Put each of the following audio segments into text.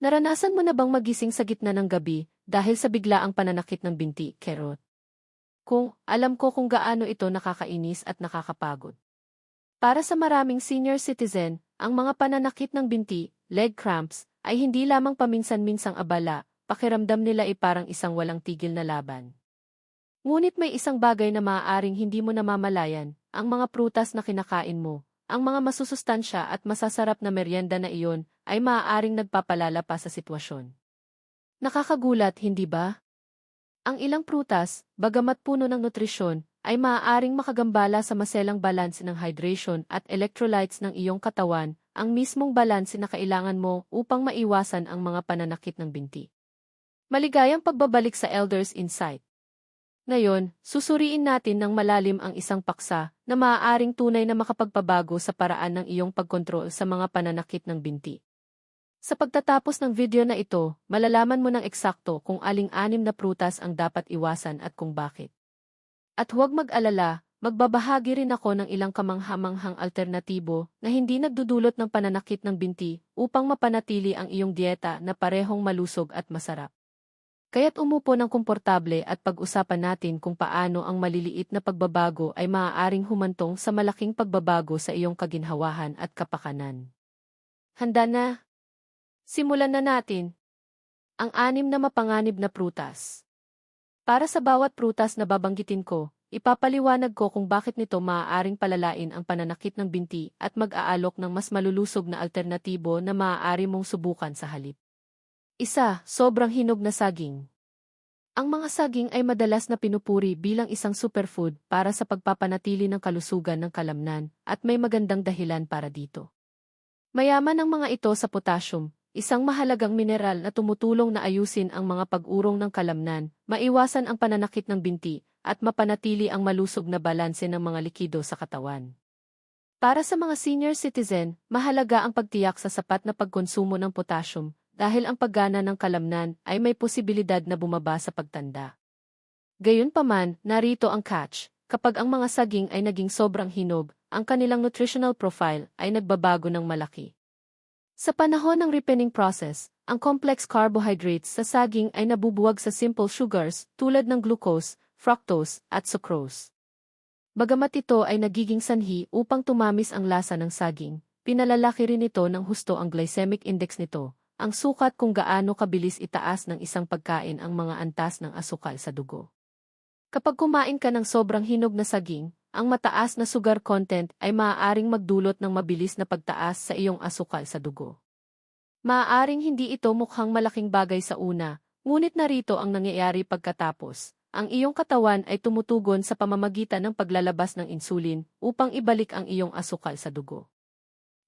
Naranasan mo na bang magising sa gitna ng gabi dahil sa biglaang pananakit ng binti, Kerot? Alam ko kung gaano ito nakakainis at nakakapagod. Para sa maraming senior citizen, ang mga pananakit ng binti, leg cramps, ay hindi lamang paminsan-minsang abala, pakiramdam nila ay parang isang walang tigil na laban. Ngunit may isang bagay na maaaring hindi mo namamalayan, ang mga prutas na kinakain mo, ang mga masusustansya at masasarap na merienda na iyon, ay maaaring nagpapalala pa sa sitwasyon. Nakakagulat, hindi ba? Ang ilang prutas, bagamat puno ng nutrisyon, ay maaaring makagambala sa maselang balanse ng hydration at electrolytes ng iyong katawan, ang mismong balanse na kailangan mo upang maiwasan ang mga pananakit ng binti. Maligayang pagbabalik sa Elders Insight. Ngayon, susuriin natin ng malalim ang isang paksa na maaaring tunay na makapagpabago sa paraan ng iyong pagkontrol sa mga pananakit ng binti. Sa pagtatapos ng video na ito, malalaman mo ng eksakto kung aling-anim na prutas ang dapat iwasan at kung bakit. At huwag mag-alala, magbabahagi rin ako ng ilang kamanghamanghang alternatibo na hindi nagdudulot ng pananakit ng binti upang mapanatili ang iyong dieta na parehong malusog at masarap. Kaya't umupo ng komportable at pag-usapan natin kung paano ang maliliit na pagbabago ay maaaring humantong sa malaking pagbabago sa iyong kaginhawahan at kapakanan. Handa na? Simulan na natin. Ang 6 na mapanganib na prutas. Para sa bawat prutas na babanggitin ko, ipapaliwanag ko kung bakit nito maaaring palalain ang pananakit ng binti at mag-aalok ng mas malulusog na alternatibo na maaari mong subukan sa halip. 1. Sobrang hinog na saging. Ang mga saging ay madalas na pinupuri bilang isang superfood para sa pagpapanatili ng kalusugan ng kalamnan at may magandang dahilan para dito. Mayaman ang mga ito sa potassium, isang mahalagang mineral na tumutulong na ayusin ang mga pag-urong ng kalamnan, maiwasan ang pananakit ng binti, at mapanatili ang malusog na balanse ng mga likido sa katawan. Para sa mga senior citizen, mahalaga ang pagtiyak sa sapat na pagkonsumo ng potassium, dahil ang paggana ng kalamnan ay may posibilidad na bumaba sa pagtanda. Gayunpaman, narito ang catch, kapag ang mga saging ay naging sobrang hinog, ang kanilang nutritional profile ay nagbabago ng malaki. Sa panahon ng ripening process, ang complex carbohydrates sa saging ay nabubuwag sa simple sugars tulad ng glucose, fructose, at sucrose. Bagamat ito ay nagiging sanhi upang tumamis ang lasa ng saging, pinalalaki rin ito ng husto ang glycemic index nito, ang sukat kung gaano kabilis itaas ng isang pagkain ang mga antas ng asukal sa dugo. Kapag kumain ka ng sobrang hinog na saging, ang mataas na sugar content ay maaaring magdulot ng mabilis na pagtaas sa iyong asukal sa dugo. Maaaring hindi ito mukhang malaking bagay sa una, ngunit narito ang nangyayari pagkatapos. Ang iyong katawan ay tumutugon sa pamamagitan ng paglalabas ng insulin upang ibalik ang iyong asukal sa dugo.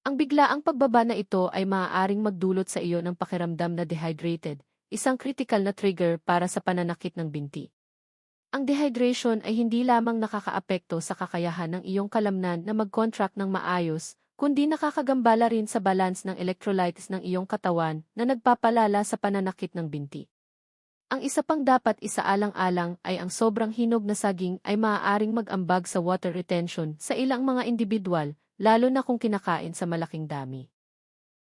Ang biglaang pagbaba na ito ay maaaring magdulot sa iyo ng pakiramdam na dehydrated, isang critical na trigger para sa pananakit ng binti. Ang dehydration ay hindi lamang nakakaapekto sa kakayahan ng iyong kalamnan na mag-contract ng maayos, kundi nakakagambala rin sa balance ng electrolytes ng iyong katawan na nagpapalala sa pananakit ng binti. Ang isa pang dapat isaalang-alang ay ang sobrang hinog na saging ay maaaring mag-ambag sa water retention sa ilang mga individual, lalo na kung kinakain sa malaking dami.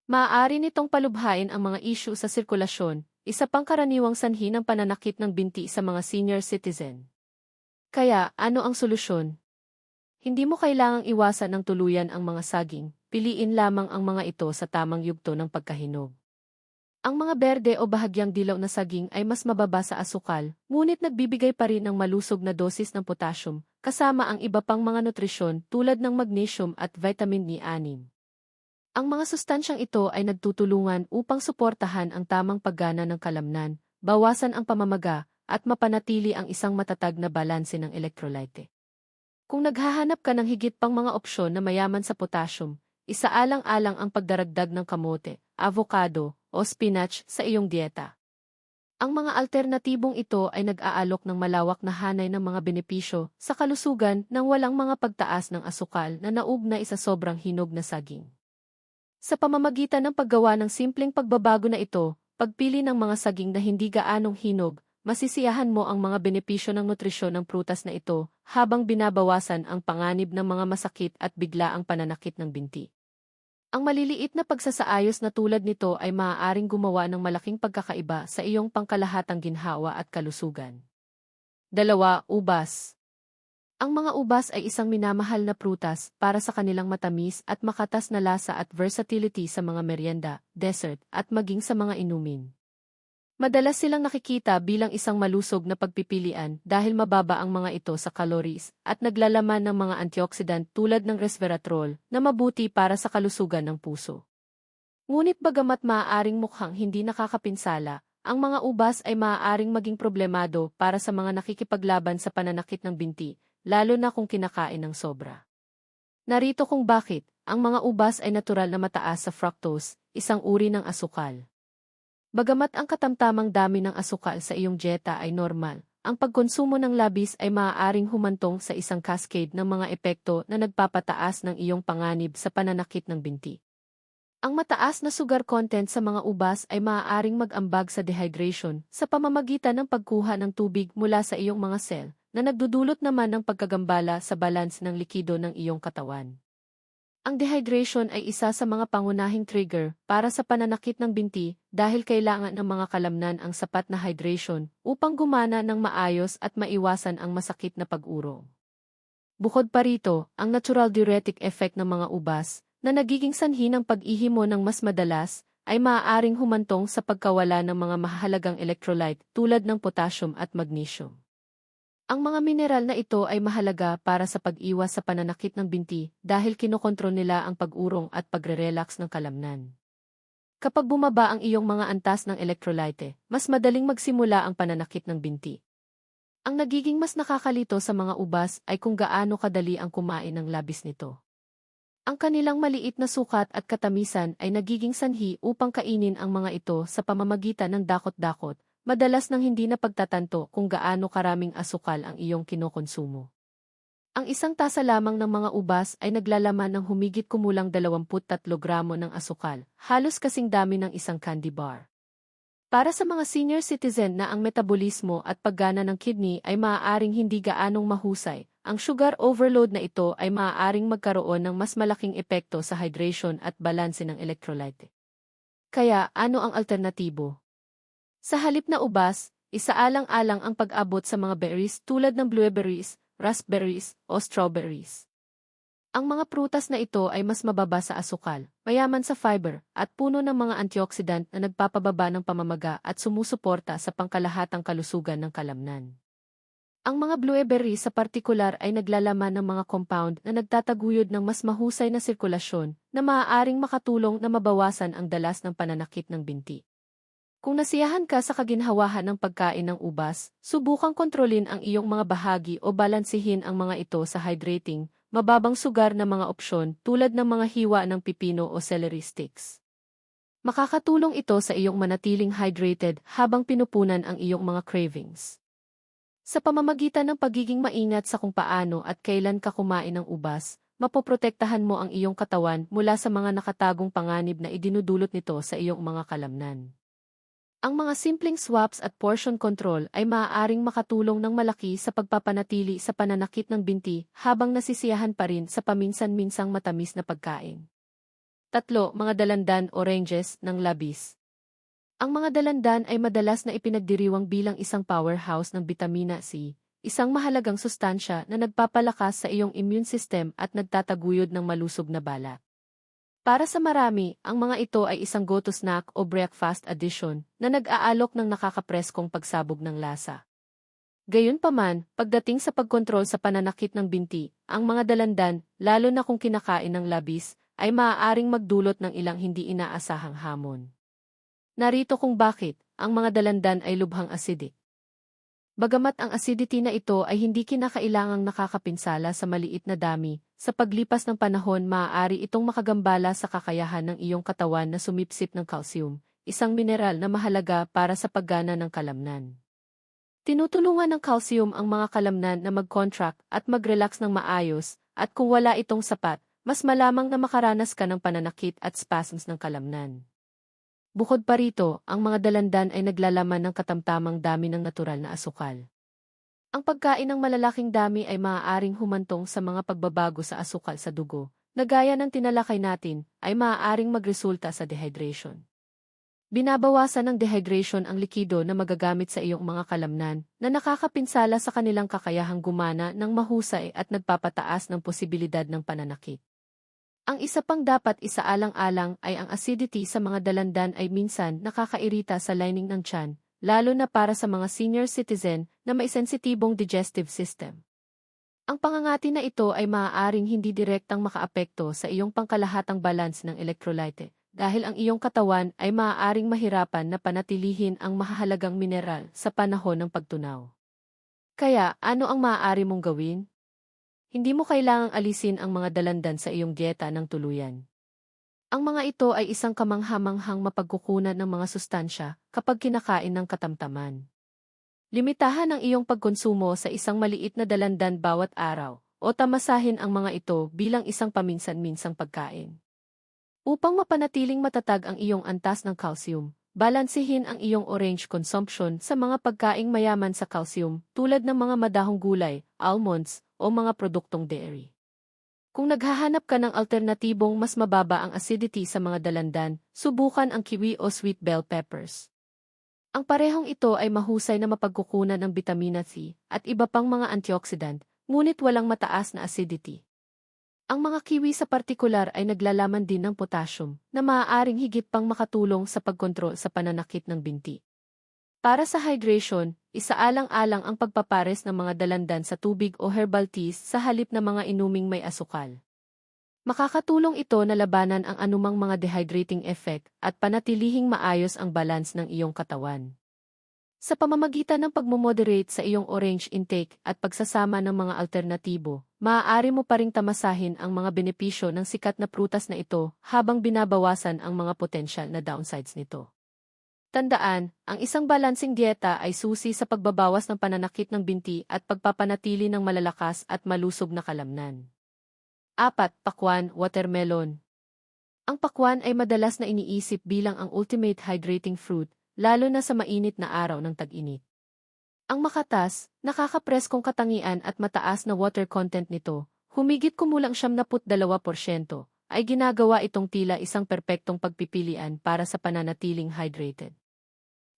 Maaari nitong palubhain ang mga issue sa sirkulasyon, isa pang karaniwang sanhi ng pananakit ng binti sa mga senior citizen. Kaya, ano ang solusyon? Hindi mo kailangang iwasan ng tuluyan ang mga saging, piliin lamang ang mga ito sa tamang yugto ng pagkahinog. Ang mga berde o bahagyang dilaw na saging ay mas mababa sa asukal, ngunit nagbibigay pa rin ng malusog na dosis ng potassium, kasama ang iba pang mga nutrisyon tulad ng magnesium at vitamin B6. Ang mga sustansyang ito ay nagtutulungan upang suportahan ang tamang paggana ng kalamnan, bawasan ang pamamaga, at mapanatili ang isang matatag na balanse ng electrolyte. Kung naghahanap ka ng higit pang mga opsyon na mayaman sa potassium, isaalang-alang ang pagdaragdag ng kamote, avocado, o spinach sa iyong dieta. Ang mga alternatibong ito ay nag-aalok ng malawak na hanay ng mga benepisyo sa kalusugan nang walang mga pagtaas ng asukal na naugnay sa sobrang hinog na saging. Sa pamamagitan ng paggawa ng simpleng pagbabago na ito, pagpili ng mga saging na hindi gaanong hinog, masisiyahan mo ang mga benepisyo ng nutrisyon ng prutas na ito habang binabawasan ang panganib ng mga masakit at biglaang pananakit ng binti. Ang maliliit na pagsasaayos na tulad nito ay maaaring gumawa ng malaking pagkakaiba sa iyong pangkalahatang ginhawa at kalusugan. 2. Ubas. Ang mga ubas ay isang minamahal na prutas para sa kanilang matamis at makatas na lasa at versatility sa mga merienda, dessert, at maging sa mga inumin. Madalas silang nakikita bilang isang malusog na pagpipilian dahil mababa ang mga ito sa calories at naglalaman ng mga antioxidant tulad ng resveratrol na mabuti para sa kalusugan ng puso. Ngunit bagamat maaaring mukhang hindi nakakapinsala, ang mga ubas ay maaaring maging problemado para sa mga nakikipaglaban sa pananakit ng binti, lalo na kung kinakain ng sobra. Narito kung bakit, ang mga ubas ay natural na mataas sa fructose, isang uri ng asukal. Bagamat ang katamtamang dami ng asukal sa iyong dieta ay normal, ang pagkonsumo ng labis ay maaaring humantong sa isang cascade ng mga epekto na nagpapataas ng iyong panganib sa pananakit ng binti. Ang mataas na sugar content sa mga ubas ay maaaring mag-ambag sa dehydration sa pamamagitan ng pagkuha ng tubig mula sa iyong mga cell, na nagdudulot naman ng pagkagambala sa balance ng likido ng iyong katawan. Ang dehydration ay isa sa mga pangunahing trigger para sa pananakit ng binti dahil kailangan ng mga kalamnan ang sapat na hydration upang gumana ng maayos at maiwasan ang masakit na pag-urong. Bukod pa rito, ang natural diuretic effect ng mga ubas, na nagiging sanhi ng pag-ihi mo ng mas madalas, ay maaaring humantong sa pagkawala ng mga mahalagang electrolyte tulad ng potassium at magnesium. Ang mga mineral na ito ay mahalaga para sa pag-iwas sa pananakit ng binti dahil kinokontrol nila ang pag-urong at pagre-relax ng kalamnan. Kapag bumaba ang iyong mga antas ng electrolyte, mas madaling magsimula ang pananakit ng binti. Ang nagiging mas nakakalito sa mga ubas ay kung gaano kadali ang kumain ng labis nito. Ang kanilang maliit na sukat at katamisan ay nagiging sanhi upang kainin ang mga ito sa pamamagitan ng dakot-dakot, madalas nang hindi na pagtatanto kung gaano karaming asukal ang iyong kinokonsumo. Ang isang tasa lamang ng mga ubas ay naglalaman ng humigit kumulang 23 gramo ng asukal, halos kasing dami ng isang candy bar. Para sa mga senior citizen na ang metabolismo at paggana ng kidney ay maaaring hindi gaanong mahusay, ang sugar overload na ito ay maaaring magkaroon ng mas malaking epekto sa hydration at balanse ng electrolyte. Kaya, ano ang alternatibo? Sa halip na ubas, isaalang-alang ang pag-abot sa mga berries tulad ng blueberries, raspberries, o strawberries. Ang mga prutas na ito ay mas mababa sa asukal, mayaman sa fiber, at puno ng mga antioxidant na nagpapababa ng pamamaga at sumusuporta sa pangkalahatang kalusugan ng kalamnan. Ang mga blueberries sa partikular ay naglalaman ng mga compound na nagtataguyod ng mas mahusay na sirkulasyon na maaaring makatulong na mabawasan ang dalas ng pananakit ng binti. Kung nasiyahan ka sa kaginhawahan ng pagkain ng ubas, subukang kontrolin ang iyong mga bahagi o balansihin ang mga ito sa hydrating, mababang sugar na mga opsyon tulad ng mga hiwa ng pipino o celery sticks. Makakatulong ito sa iyong manatiling hydrated habang pinupunan ang iyong mga cravings. Sa pamamagitan ng pagiging maingat sa kung paano at kailan ka kumain ng ubas, mapoprotektahan mo ang iyong katawan mula sa mga nakatagong panganib na idinudulot nito sa iyong mga kalamnan. Ang mga simpleng swaps at portion control ay maaaring makatulong ng malaki sa pagpapanatili sa pananakit ng binti habang nasisiyahan pa rin sa paminsan-minsang matamis na pagkain. 3. Mga dalandan o ranges ng labis. Ang mga dalandan ay madalas na ipinagdiriwang bilang isang powerhouse ng bitamina C, isang mahalagang sustansya na nagpapalakas sa iyong immune system at nagtataguyod ng malusog na balat. Para sa marami, ang mga ito ay isang go-to snack o breakfast addition na nag-aalok ng nakakapreskong pagsabog ng lasa. Gayunpaman, pagdating sa pagkontrol sa pananakit ng binti, ang mga dalandan, lalo na kung kinakain ng labis, ay maaaring magdulot ng ilang hindi inaasahang hamon. Narito kung bakit, ang mga dalandan ay lubhang acidic. Bagamat ang acidity na ito ay hindi kinakailangang nakakapinsala sa maliit na dami, sa paglipas ng panahon maaari itong makagambala sa kakayahan ng iyong katawan na sumipsip ng calcium, isang mineral na mahalaga para sa paggana ng kalamnan. Tinutulungan ng calcium ang mga kalamnan na mag-contract at mag-relax ng maayos, at kung wala itong sapat, mas malamang na makaranas ka ng pananakit at spasms ng kalamnan. Bukod pa rito, ang mga dalandan ay naglalaman ng katamtamang dami ng natural na asukal. Ang pagkain ng malalaking dami ay maaaring humantong sa mga pagbabago sa asukal sa dugo, na gaya ng tinalakay natin, ay maaaring magresulta sa dehydration. Binabawasan ng dehydration ang likido na magagamit sa iyong mga kalamnan na nakakapinsala sa kanilang kakayahang gumana ng mahusay at nagpapataas ng posibilidad ng pananakit. Ang isa pang dapat isaalang-alang ay ang acidity sa mga dalandan ay minsan nakakairita sa lining ng tiyan, lalo na para sa mga senior citizen na may sensitibong digestive system. Ang pangangati na ito ay maaaring hindi direktang makaapekto sa iyong pangkalahatang balance ng electrolyte, dahil ang iyong katawan ay maaaring mahirapan na panatilihin ang mahahalagang mineral sa panahon ng pagtunaw. Kaya, ano ang maaari mong gawin? Hindi mo kailangang alisin ang mga dalandan sa iyong dieta ng tuluyan. Ang mga ito ay isang kamanghamanghang mapagkukunan ng mga sustansya kapag kinakain ng katamtaman. Limitahan ang iyong pagkonsumo sa isang maliit na dalandan bawat araw, o tamasahin ang mga ito bilang isang paminsan-minsang pagkain. Upang mapanatiling matatag ang iyong antas ng calcium, balansehin ang iyong orange consumption sa mga pagkaing mayaman sa calcium tulad ng mga madahong gulay, almonds, o mga produktong dairy. Kung naghahanap ka ng alternatibong mas mababa ang acidity sa mga dalandan, subukan ang kiwi o sweet bell peppers. Ang parehong ito ay mahusay na mapagkukunan ng vitamina C at iba pang mga antioxidant, ngunit walang mataas na acidity. Ang mga kiwi sa partikular ay naglalaman din ng potassium na maaaring higit pang makatulong sa pagkontrol sa pananakit ng binti. Para sa hydration, isaalang-alang ang pagpapares ng mga dalandan sa tubig o herbal teas sa halip na mga inuming may asukal. Makakatulong ito na labanan ang anumang mga dehydrating effect at panatilihing maayos ang balance ng iyong katawan. Sa pamamagitan ng pagmomoderate sa iyong orange intake at pagsasama ng mga alternatibo, maaari mo pa ring tamasahin ang mga benepisyo ng sikat na prutas na ito habang binabawasan ang mga potensyal na downsides nito. Tandaan, ang isang balansing dieta ay susi sa pagbabawas ng pananakit ng binti at pagpapanatili ng malalakas at malusog na kalamnan. 4. Pakwan, watermelon. Ang pakwan ay madalas na iniisip bilang ang ultimate hydrating fruit, lalo na sa mainit na araw ng tag-init. Ang makatas, nakakapreskong katangian at mataas na water content nito, humigit kumulang 72%, ay ginagawa itong tila isang perpektong pagpipilian para sa pananatiling hydrated.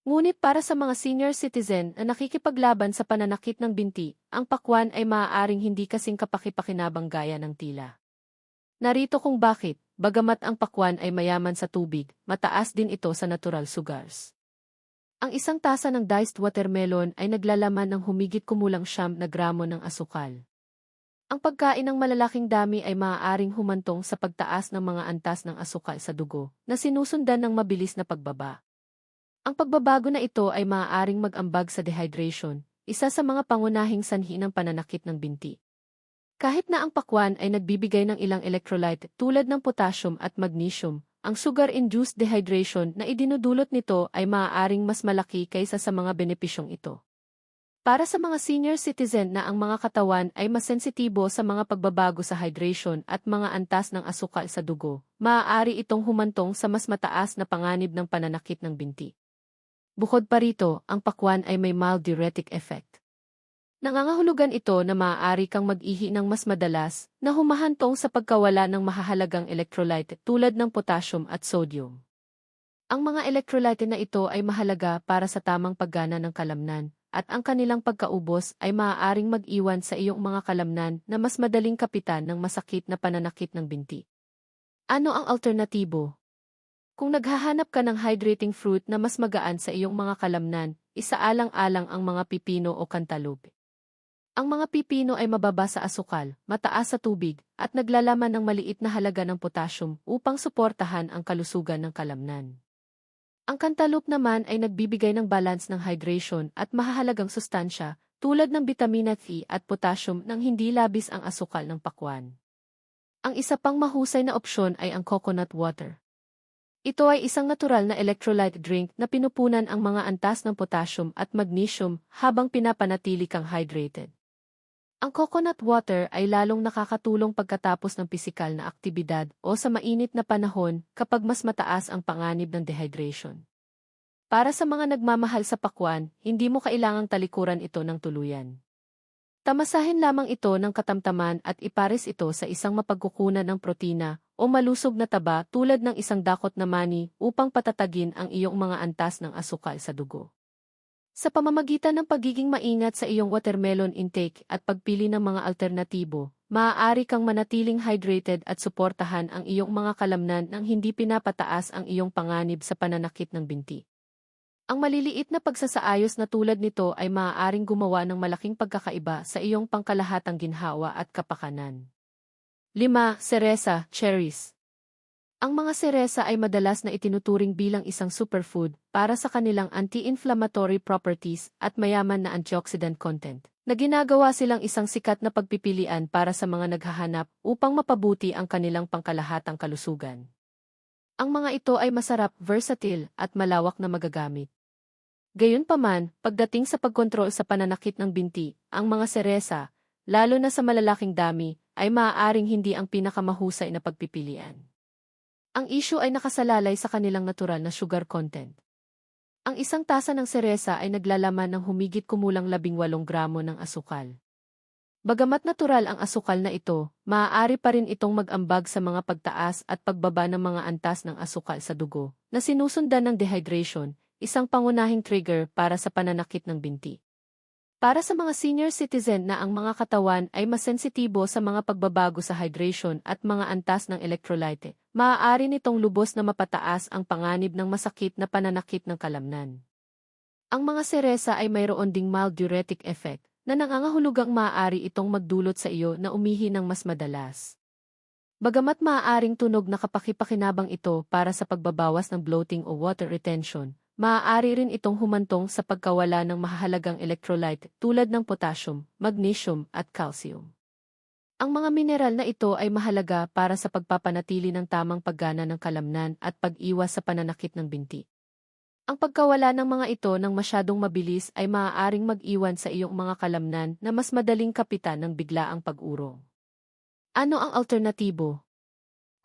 Ngunit para sa mga senior citizen na nakikipaglaban sa pananakit ng binti, ang pakwan ay maaaring hindi kasing kapaki-pakinabang gaya ng tila. Narito kung bakit, bagamat ang pakwan ay mayaman sa tubig, mataas din ito sa natural sugars. Ang isang tasa ng diced watermelon ay naglalaman ng humigit kumulang 9 na gramo ng asukal. Ang pagkain ng malalaking dami ay maaaring humantong sa pagtaas ng mga antas ng asukal sa dugo, na sinusundan ng mabilis na pagbaba. Ang pagbabago na ito ay maaaring mag-ambag sa dehydration, isa sa mga pangunahing sanhi ng pananakit ng binti. Kahit na ang pakwan ay nagbibigay ng ilang electrolyte tulad ng potassium at magnesium, ang sugar-induced dehydration na idinudulot nito ay maaaring mas malaki kaysa sa mga benepisyong ito. Para sa mga senior citizen na ang mga katawan ay mas sensitibo sa mga pagbabago sa hydration at mga antas ng asukal sa dugo, maaari itong humantong sa mas mataas na panganib ng pananakit ng binti. Bukod pa rito, ang pakwan ay may mild diuretic effect. Nangangahulugan ito na maaari kang mag-ihi ng mas madalas na humahantong sa pagkawala ng mahahalagang electrolyte tulad ng potassium at sodium. Ang mga electrolyte na ito ay mahalaga para sa tamang paggana ng kalamnan, at ang kanilang pagkaubos ay maaaring mag-iwan sa iyong mga kalamnan na mas madaling kapitan ng masakit na pananakit ng binti. Ano ang alternatibo? Kung naghahanap ka ng hydrating fruit na mas magaan sa iyong mga kalamnan, isaalang-alang ang mga pipino o cantaloupe. Ang mga pipino ay mababa sa asukal, mataas sa tubig, at naglalaman ng maliit na halaga ng potassium upang suportahan ang kalusugan ng kalamnan. Ang cantaloupe naman ay nagbibigay ng balance ng hydration at mahahalagang sustansya tulad ng vitamina C at potassium nang hindi labis ang asukal ng pakwan. Ang isa pang mahusay na opsyon ay ang coconut water. Ito ay isang natural na electrolyte drink na pinupunan ang mga antas ng potassium at magnesium habang pinapanatili kang hydrated. Ang coconut water ay lalong nakakatulong pagkatapos ng pisikal na aktibidad o sa mainit na panahon kapag mas mataas ang panganib ng dehydration. Para sa mga nagmamahal sa pakwan, hindi mo kailangang talikuran ito ng tuluyan. Tamasahin lamang ito ng katamtaman at ipares ito sa isang mapagkukunan ng protina o malusog na taba tulad ng isang dakot na mani upang patatagin ang iyong mga antas ng asukal sa dugo. Sa pamamagitan ng pagiging maingat sa iyong watermelon intake at pagpili ng mga alternatibo, maaari kang manatiling hydrated at suportahan ang iyong mga kalamnan nang hindi pinapataas ang iyong panganib sa pananakit ng binti. Ang maliliit na pagsasaayos na tulad nito ay maaaring gumawa ng malaking pagkakaiba sa iyong pangkalahatang ginhawa at kapakanan. 5. Seresa, cherries. Ang mga seresa ay madalas na itinuturing bilang isang superfood para sa kanilang anti-inflammatory properties at mayaman na antioxidant content, na ginagawa silang isang sikat na pagpipilian para sa mga naghahanap upang mapabuti ang kanilang pangkalahatang kalusugan. Ang mga ito ay masarap, versatile, at malawak na magagamit. Gayunpaman, pagdating sa pagkontrol sa pananakit ng binti, ang mga seresa, lalo na sa malalaking dami, ay maaaring hindi ang pinakamahusay na pagpipilian. Ang issue ay nakasalalay sa kanilang natural na sugar content. Ang isang tasa ng seresa ay naglalaman ng humigit kumulang 18 gramo ng asukal. Bagamat natural ang asukal na ito, maaari pa rin itong mag-ambag sa mga pagtaas at pagbaba ng mga antas ng asukal sa dugo, na sinusundan ng dehydration, isang pangunahing trigger para sa pananakit ng binti. Para sa mga senior citizen na ang mga katawan ay mas sensitibo sa mga pagbabago sa hydration at mga antas ng electrolyte, maaari nitong lubos na mapataas ang panganib ng masakit na pananakit ng kalamnan. Ang mga seresa ay mayroon ding mild diuretic effect, na nangangahulugang maaari itong magdulot sa iyo na umihi ng mas madalas. Bagamat maaaring tunog na kapakipakinabang ito para sa pagbabawas ng bloating o water retention, maaari rin itong humantong sa pagkawala ng mahahalagang electrolyte tulad ng potassium, magnesium, at calcium. Ang mga mineral na ito ay mahalaga para sa pagpapanatili ng tamang paggana ng kalamnan at pag-iwas sa pananakit ng binti. Ang pagkawala ng mga ito ng masyadong mabilis ay maaaring mag-iwan sa iyong mga kalamnan na mas madaling kapitan ng biglaang pag-urong. Ano ang alternatibo?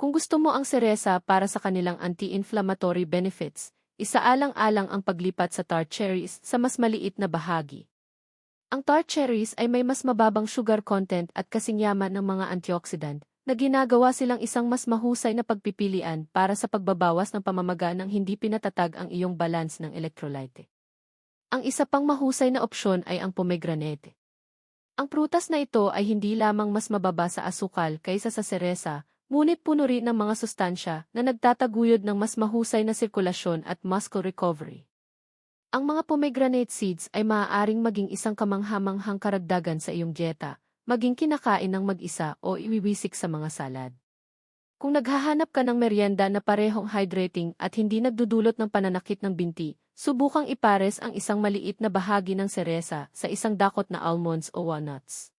Kung gusto mo ang seresa para sa kanilang anti-inflammatory benefits, isaalang-alang ang paglipat sa tart cherries sa mas maliit na bahagi. Ang tart cherries ay may mas mababang sugar content at kasing yaman ng mga antioxidant, na ginagawa silang isang mas mahusay na pagpipilian para sa pagbabawas ng pamamaga ng hindi pinatatag ang iyong balance ng electrolyte. Ang isa pang mahusay na opsyon ay ang pomegranate. Ang prutas na ito ay hindi lamang mas mababa sa asukal kaysa sa seresa, ngunit puno rin ng mga sustansya na nagtataguyod ng mas mahusay na sirkulasyon at muscle recovery. Ang mga pomegranate seeds ay maaaring maging isang kamanghamanghang karagdagan sa iyong dieta, maging kinakain ng mag-isa o iwiwisik sa mga salad. Kung naghahanap ka ng merienda na parehong hydrating at hindi nagdudulot ng pananakit ng binti, subukang ipares ang isang maliit na bahagi ng seresa sa isang dakot na almonds o walnuts.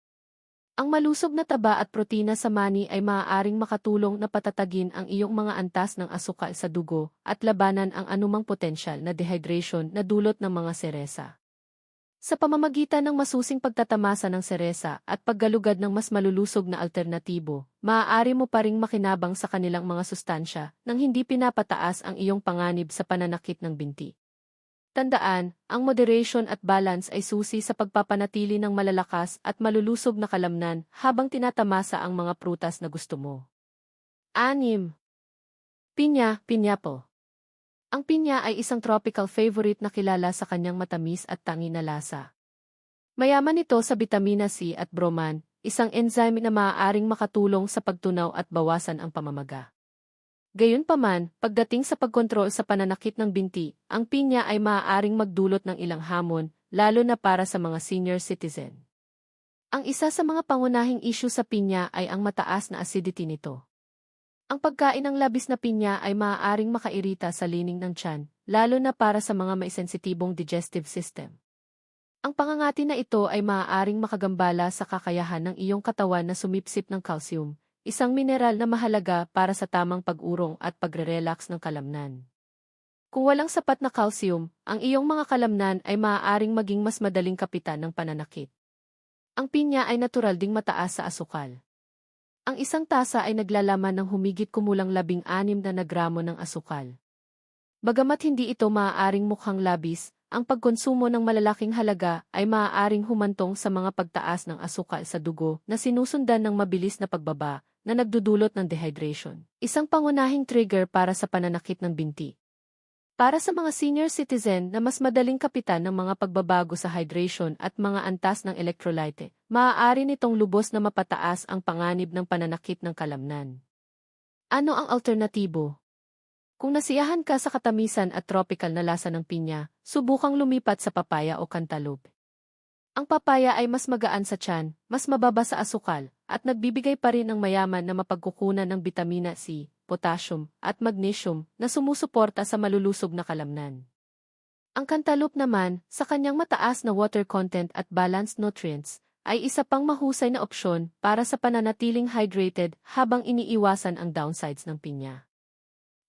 Ang malusog na taba at protina sa mani ay maaaring makatulong na patatagin ang iyong mga antas ng asukal sa dugo at labanan ang anumang potensyal na dehydration na dulot ng mga seresa. Sa pamamagitan ng masusing pagtatamasa ng seresa at paggalugad ng mas malulusog na alternatibo, maaari mo pa ring makinabang sa kanilang mga sustansya nang hindi pinapataas ang iyong panganib sa pananakit ng binti. Tandaan, ang moderation at balance ay susi sa pagpapanatili ng malalakas at malulusog na kalamnan habang tinatamasa ang mga prutas na gusto mo. 6. Pinya, pineapple. Ang pinya ay isang tropical favorite na kilala sa kanyang matamis at tangi na lasa. Mayaman ito sa bitamina C at broman, isang enzyme na maaaring makatulong sa pagtunaw at bawasan ang pamamaga. Gayunpaman, pagdating sa pagkontrol sa pananakit ng binti, ang pinya ay maaaring magdulot ng ilang hamon, lalo na para sa mga senior citizen. Ang isa sa mga pangunahing issue sa pinya ay ang mataas na acidity nito. Ang pagkain ng labis na pinya ay maaaring makairita sa lining ng tiyan, lalo na para sa mga may sensitibong digestive system. Ang pangangati na ito ay maaaring makagambala sa kakayahan ng iyong katawan na sumipsip ng calcium, isang mineral na mahalaga para sa tamang pag-urong at pagre-relax ng kalamnan. Kung walang sapat na calcium, ang iyong mga kalamnan ay maaaring maging mas madaling kapitan ng pananakit. Ang pinya ay natural ding mataas sa asukal. Ang isang tasa ay naglalaman ng humigit kumulang 16 na gramo ng asukal. Bagamat hindi ito maaaring mukhang labis, ang pagkonsumo ng malalaking halaga ay maaaring humantong sa mga pagtaas ng asukal sa dugo na sinusundan ng mabilis na pagbaba na nagdudulot ng dehydration. Isang pangunahing trigger para sa pananakit ng binti. Para sa mga senior citizen na mas madaling kapitan ng mga pagbabago sa hydration at mga antas ng electrolyte, maaari nitong lubos na mapataas ang panganib ng pananakit ng kalamnan. Ano ang alternatibo? Kung nasiyahan ka sa katamisan at tropical na lasa ng pinya, subukang lumipat sa papaya o cantaloupe. Ang papaya ay mas magaan sa tiyan, mas mababa sa asukal, at nagbibigay pa rin ng mayaman na mapagkukunan ng bitamina C, potassium, at magnesium na sumusuporta sa malulusog na kalamnan. Ang cantaloupe naman, sa kanyang mataas na water content at balanced nutrients, ay isa pang mahusay na opsyon para sa pananatiling hydrated habang iniiwasan ang downsides ng pinya.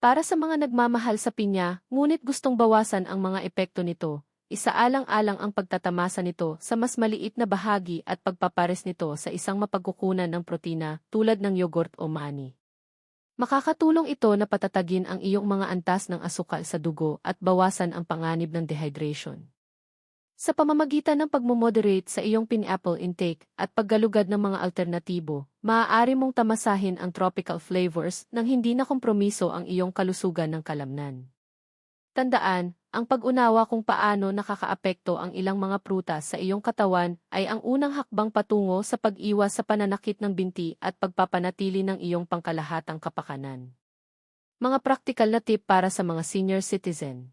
Para sa mga nagmamahal sa pinya, ngunit gustong bawasan ang mga epekto nito, isaalang-alang ang pagtatamasa nito sa mas maliit na bahagi at pagpapares nito sa isang mapagkukunan ng protina tulad ng yogurt o mani. Makakatulong ito na patatagin ang iyong mga antas ng asukal sa dugo at bawasan ang panganib ng dehydration. Sa pamamagitan ng pagmomoderate sa iyong pineapple intake at paggalugad ng mga alternatibo, maaari mong tamasahin ang tropical flavors nang hindi na kompromiso ang iyong kalusugan ng kalamnan. Tandaan, ang pag-unawa kung paano nakakaapekto ang ilang mga prutas sa iyong katawan ay ang unang hakbang patungo sa pag-iwas sa pananakit ng binti at pagpapanatili ng iyong pangkalahatang kapakanan. Mga praktikal na tip para sa mga senior citizen.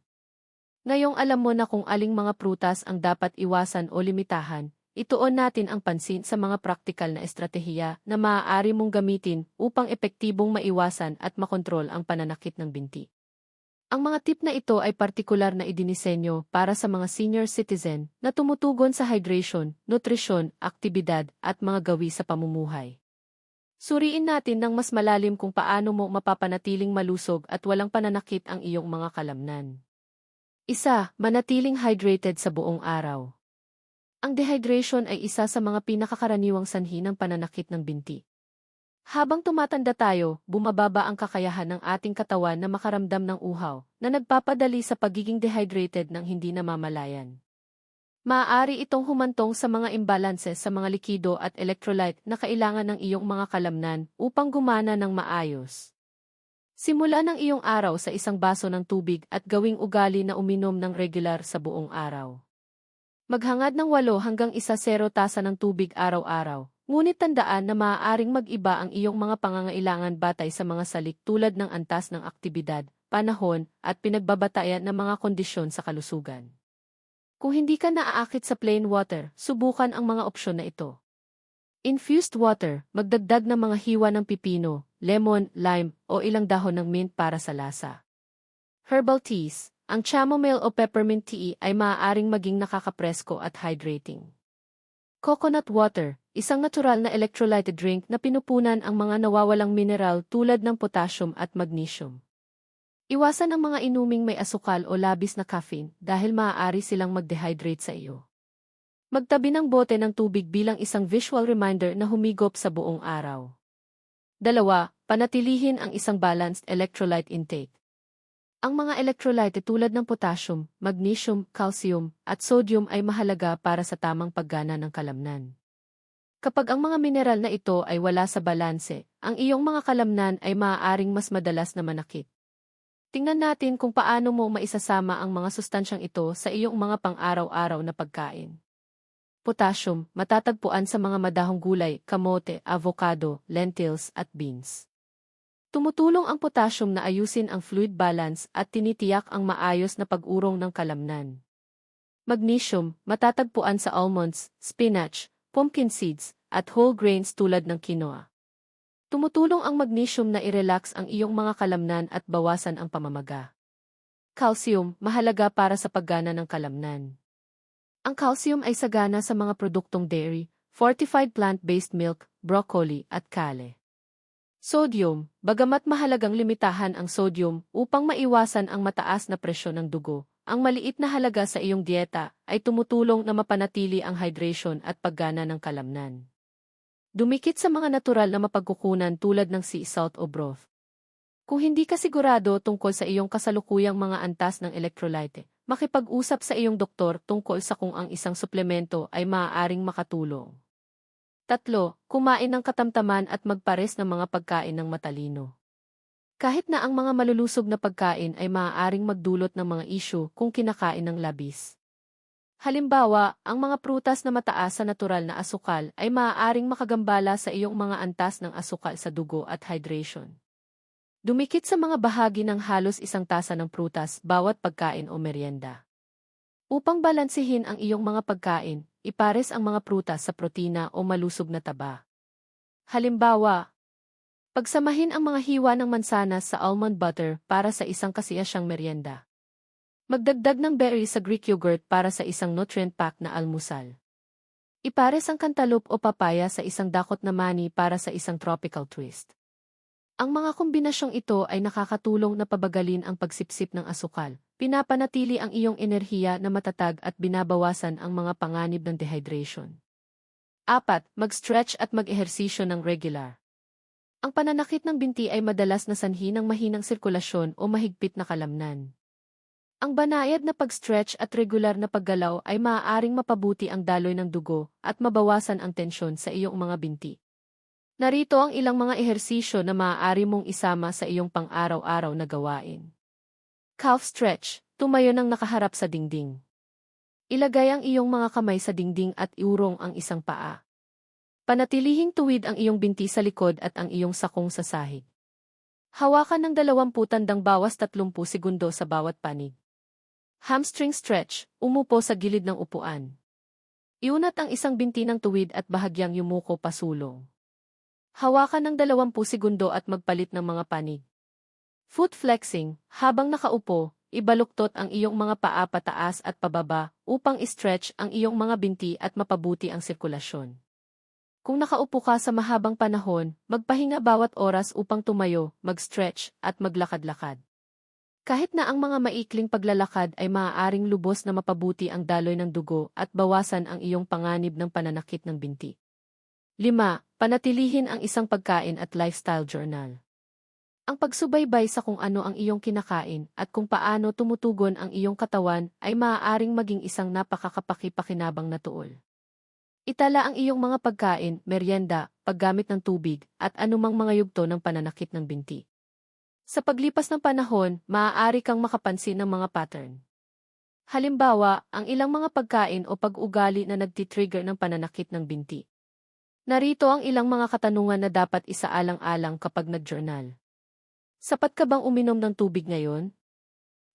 Ngayong alam mo na kung aling mga prutas ang dapat iwasan o limitahan, ituon natin ang pansin sa mga praktikal na estratehiya na maaari mong gamitin upang epektibong maiwasan at makontrol ang pananakit ng binti. Ang mga tip na ito ay partikular na idinisenyo para sa mga senior citizen na tumutugon sa hydration, nutrisyon, aktibidad at mga gawi sa pamumuhay. Suriin natin ng mas malalim kung paano mo mapapanatiling malusog at walang pananakit ang iyong mga kalamnan. 1. Manatiling hydrated sa buong araw. Ang dehydration ay isa sa mga pinakakaraniwang sanhi ng pananakit ng binti. Habang tumatanda tayo, bumababa ang kakayahan ng ating katawan na makaramdam ng uhaw, na nagpapadali sa pagiging dehydrated ng hindi namamalayan. Maaari itong humantong sa mga imbalances sa mga likido at electrolyte na kailangan ng iyong mga kalamnan upang gumana ng maayos. Simula ng iyong araw sa isang baso ng tubig at gawing ugali na uminom ng regular sa buong araw. Maghangad ng 8 hanggang 10 tasa ng tubig araw-araw. Ngunit tandaan na maaaring mag-iba ang iyong mga pangangailangan batay sa mga salik tulad ng antas ng aktibidad, panahon, at pinagbabatayan ng mga kondisyon sa kalusugan. Kung hindi ka naaakit sa plain water, subukan ang mga opsyon na ito. Infused water, magdagdag ng mga hiwa ng pipino, lemon, lime, o ilang dahon ng mint para sa lasa. Herbal teas, ang chamomile o peppermint tea ay maaaring maging nakakapresko at hydrating. Coconut water, isang natural na electrolyte drink na pinupunan ang mga nawawalang mineral tulad ng potassium at magnesium. Iwasan ang mga inuming may asukal o labis na caffeine dahil maaari silang mag-dehydrate sa iyo. Magtabi ng bote ng tubig bilang isang visual reminder na humigop sa buong araw. 2. Panatilihin ang isang balanced electrolyte intake. Ang mga electrolyte tulad ng potassium, magnesium, calcium, at sodium ay mahalaga para sa tamang paggana ng kalamnan. Kapag ang mga mineral na ito ay wala sa balanse, ang iyong mga kalamnan ay maaaring mas madalas na manakit. Tingnan natin kung paano mo maisasama ang mga sustansyang ito sa iyong mga pang-araw-araw na pagkain. Potassium, matatagpuan sa mga madahong gulay, kamote, avocado, lentils, at beans. Tumutulong ang potassium na ayusin ang fluid balance at tinitiyak ang maayos na pag-urong ng kalamnan. Magnesium, matatagpuan sa almonds, spinach, pumpkin seeds, at whole grains tulad ng quinoa. Tumutulong ang magnesium na i-relax ang iyong mga kalamnan at bawasan ang pamamaga. Calcium, mahalaga para sa paggana ng kalamnan. Ang calcium ay sagana sa mga produktong dairy, fortified plant-based milk, broccoli, at kale. Sodium, bagamat mahalagang limitahan ang sodium upang maiwasan ang mataas na presyon ng dugo, ang maliit na halaga sa iyong dieta ay tumutulong na mapanatili ang hydration at paggana ng kalamnan. Dumikit sa mga natural na mapagkukunan tulad ng sea salt o broth. Kung hindi ka sigurado tungkol sa iyong kasalukuyang mga antas ng electrolyte, makipag-usap sa iyong doktor tungkol sa kung ang isang suplemento ay maaaring makatulong. 3. Kumain ng katamtaman at magpares ng mga pagkain ng matalino. Kahit na ang mga malulusog na pagkain ay maaaring magdulot ng mga isyu kung kinakain ng labis. Halimbawa, ang mga prutas na mataas sa natural na asukal ay maaaring makagambala sa iyong mga antas ng asukal sa dugo at hydration. Dumikit sa mga bahagi ng halos isang tasa ng prutas bawat pagkain o merienda. Upang balansehin ang iyong mga pagkain, ipares ang mga prutas sa protina o malusog na taba. Halimbawa, pagsamahin ang mga hiwa ng mansanas sa almond butter para sa isang kasiyasyang merienda. Magdagdag ng berry sa Greek yogurt para sa isang nutrient-packed na almusal. Ipares ang cantaloupe o papaya sa isang dakot na mani para sa isang tropical twist. Ang mga kombinasyong ito ay nakakatulong na pabagalin ang pagsipsip ng asukal, pinapanatili ang iyong enerhiya na matatag at binabawasan ang mga panganib ng dehydration. 4. Mag-stretch at mag-ehersisyo ng regular. Ang pananakit ng binti ay madalas na sanhi ng mahinang sirkulasyon o mahigpit na kalamnan. Ang banayad na pag-stretch at regular na paggalaw ay maaaring mapabuti ang daloy ng dugo at mabawasan ang tensyon sa iyong mga binti. Narito ang ilang mga ehersisyo na maaari mong isama sa iyong pang-araw-araw na gawain. Calf stretch, tumayo ng nakaharap sa dingding. Ilagay ang iyong mga kamay sa dingding at iurong ang isang paa. Panatilihing tuwid ang iyong binti sa likod at ang iyong sakong sa sahig. Hawakan ng 20 tandang bawas 30 segundo sa bawat panig. Hamstring stretch, umupo sa gilid ng upuan. Iunat ang isang binti ng tuwid at bahagyang yumuko pasulong. Hawakan ng 20 segundo at magpalit ng mga panig. Foot flexing, habang nakaupo, ibaluktot ang iyong mga paa pataas at pababa upang i-stretch ang iyong mga binti at mapabuti ang sirkulasyon. Kung nakaupo ka sa mahabang panahon, magpahinga bawat oras upang tumayo, mag-stretch, at maglakad-lakad. Kahit na ang mga maikling paglalakad ay maaaring lubos na mapabuti ang daloy ng dugo at bawasan ang iyong panganib ng pananakit ng binti. 5. Panatilihin ang isang pagkain at lifestyle journal. Ang pagsubaybay sa kung ano ang iyong kinakain at kung paano tumutugon ang iyong katawan ay maaaring maging isang napakakapaki-pakinabang na tuol. Itala ang iyong mga pagkain, merienda, paggamit ng tubig, at anumang mga yugto ng pananakit ng binti. Sa paglipas ng panahon, maaari kang makapansin ng mga pattern. Halimbawa, ang ilang mga pagkain o pag-ugali na nagtitrigger ng pananakit ng binti. Narito ang ilang mga katanungan na dapat isaalang-alang kapag nag-journal. Sapat ka bang uminom ng tubig ngayon?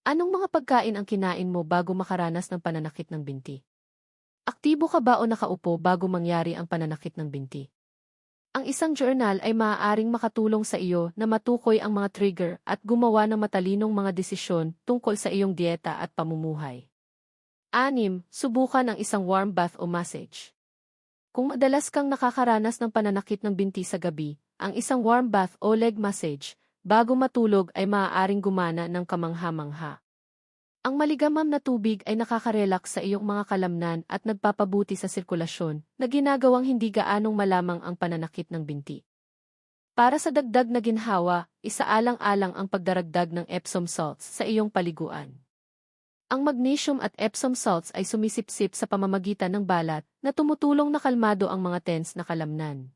Anong mga pagkain ang kinain mo bago makaranas ng pananakit ng binti? Aktibo ka ba o nakaupo bago mangyari ang pananakit ng binti? Ang isang journal ay maaaring makatulong sa iyo na matukoy ang mga trigger at gumawa ng matalinong mga desisyon tungkol sa iyong dieta at pamumuhay. 6. Subukan ang isang warm bath o massage. Kung madalas kang nakakaranas ng pananakit ng binti sa gabi, ang isang warm bath o leg massage bago matulog ay maaaring gumana ng kamangha-mangha. Ang maligamam na tubig ay nakaka-relax sa iyong mga kalamnan at nagpapabuti sa sirkulasyon na ginagawang hindi gaanong malamang ang pananakit ng binti. Para sa dagdag na ginhawa, isaalang-alang ang pagdaragdag ng Epsom salts sa iyong paliguan. Ang magnesium at Epsom salts ay sumisipsip sa pamamagitan ng balat na tumutulong na kalmado ang mga tense na kalamnan.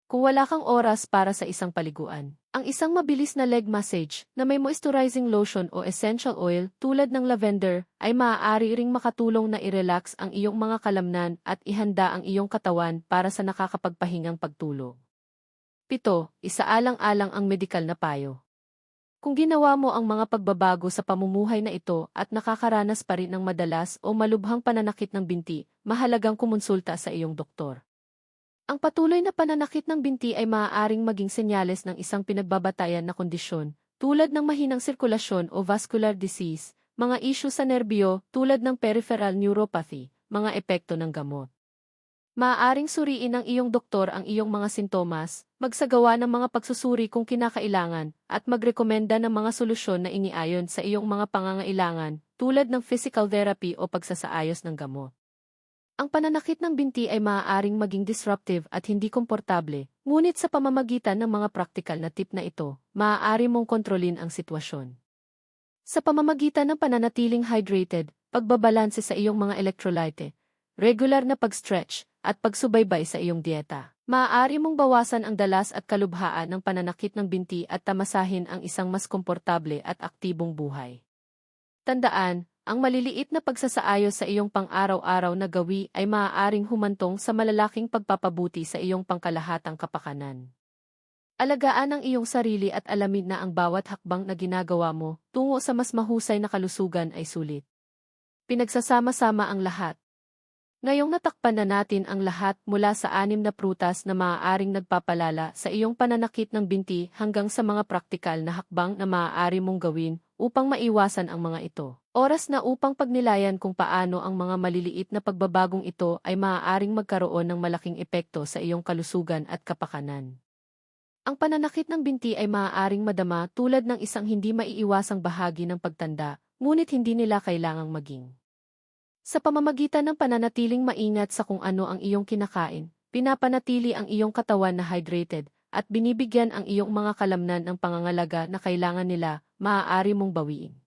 Kung wala kang oras para sa isang paliguan, ang isang mabilis na leg massage na may moisturizing lotion o essential oil tulad ng lavender ay maaari ring makatulong na i-relax ang iyong mga kalamnan at ihanda ang iyong katawan para sa nakakapagpahingang pagtulog. 7. Isaalang-alang ang medikal na payo. Kung ginawa mo ang mga pagbabago sa pamumuhay na ito at nakakaranas pa rin ng madalas o malubhang pananakit ng binti, mahalagang kumonsulta sa iyong doktor. Ang patuloy na pananakit ng binti ay maaaring maging senyales ng isang pinagbabatayan na kondisyon, tulad ng mahinang sirkulasyon o vascular disease, mga isyu sa nerbyo tulad ng peripheral neuropathy, mga epekto ng gamot. Maaaring suriin ng iyong doktor ang iyong mga sintomas, magsagawa ng mga pagsusuri kung kinakailangan, at magrekomenda ng mga solusyon na iniayon sa iyong mga pangangailangan, tulad ng physical therapy o pagsasaayos ng gamot. Ang pananakit ng binti ay maaaring maging disruptive at hindi komportable, ngunit sa pamamagitan ng mga praktikal na tip na ito, maaari mong kontrolin ang sitwasyon. Sa pamamagitan ng pananatiling hydrated, pagbabalanse sa iyong mga electrolyte, regular na pag-stretch, at pagsubaybay sa iyong dieta, maaari mong bawasan ang dalas at kalubhaan ng pananakit ng binti at tamasahin ang isang mas komportable at aktibong buhay. Tandaan, ang maliliit na pagsasaayos sa iyong pang-araw-araw na gawi ay maaaring humantong sa malalaking pagpapabuti sa iyong pangkalahatang kapakanan. Alagaan ang iyong sarili at alamin na ang bawat hakbang na ginagawa mo tungo sa mas mahusay na kalusugan ay sulit. Pinagsasama-sama ang lahat. Ngayong natakpan na natin ang lahat mula sa 6 na prutas na maaaring nagpapalala sa iyong pananakit ng binti hanggang sa mga praktikal na hakbang na maaari mong gawin upang maiwasan ang mga ito. Oras na upang pagnilayan kung paano ang mga maliliit na pagbabagong ito ay maaaring magkaroon ng malaking epekto sa iyong kalusugan at kapakanan. Ang pananakit ng binti ay maaaring madama tulad ng isang hindi maiiwasang bahagi ng pagtanda, ngunit hindi nila kailangang maging. Sa pamamagitan ng pananatiling maingat sa kung ano ang iyong kinakain, pinapanatili ang iyong katawan na hydrated, at binibigyan ang iyong mga kalamnan ng pangangalaga na kailangan nila, maaari mong bawiin.